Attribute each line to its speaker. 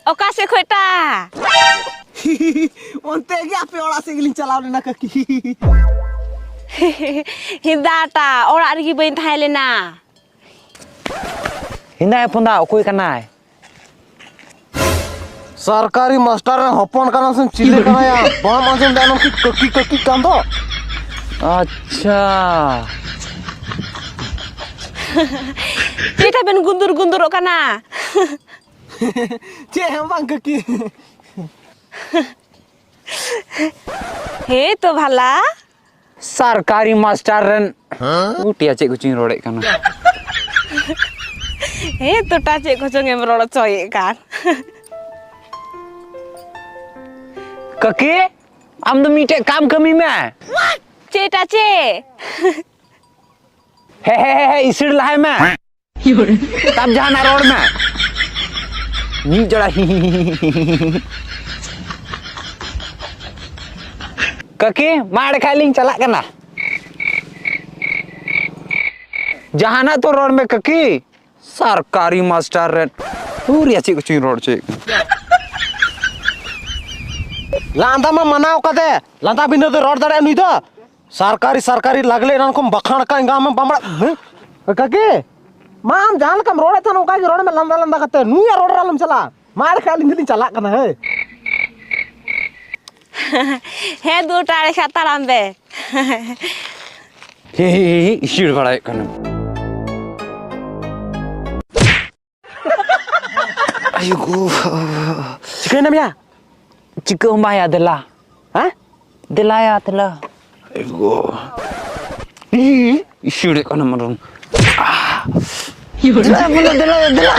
Speaker 1: ओका से खोटा
Speaker 2: ओनते गया पे ओड़ा से गिलिन चलाव लेना ककी
Speaker 1: हिंदाटा ओड़ा रगी बइन थाय लेना
Speaker 3: हिंदा पुंदा ओकोय कनाय
Speaker 2: सरकारी मास्टर हपन काना से चिल्ले कना या बम आजम दानो की ककी ककी काम दो
Speaker 3: अच्छा
Speaker 1: चेटा बेन गुंदुर गुंदुर ओकाना
Speaker 2: चे हम बांग ककी
Speaker 1: हे तो भला
Speaker 3: सरकारी मास्टर रन उटिया चे कुचिंग रोड़े कना
Speaker 1: हे तो टाचे कोचंग एम रोड़ चोये कान
Speaker 3: कके आम तो मीटे काम कमी में
Speaker 1: चेटा चे
Speaker 3: हे इसिड़ लहाय में तब जाना रोड में नी जड़ा कके मार खालिंग चला कना जहाना तो रोड में ककी सरकारी मास्टर रे पूरी अच्छी कुछ रोड चे
Speaker 2: लांदा में मनाव कदे लांदा बिनो तो रोड दड़े नुई दो सरकारी सरकारी लगले इनन को बखान का गांव में बमड़ा कके माम जान कम रोड था नोका रोड में लंदा लंदा कते नुई रोड रालम चला मार खालिंग गिलिन चला कना
Speaker 1: हे दो टाड़े खाताराम बे
Speaker 3: हे इसिड़ बड़ा कना ayo
Speaker 2: चिकन ना भैया
Speaker 3: चिको माया दला
Speaker 2: हाँ
Speaker 3: दिलाया दला ayo इसिड़ कना मरन
Speaker 2: दिला दिला दिला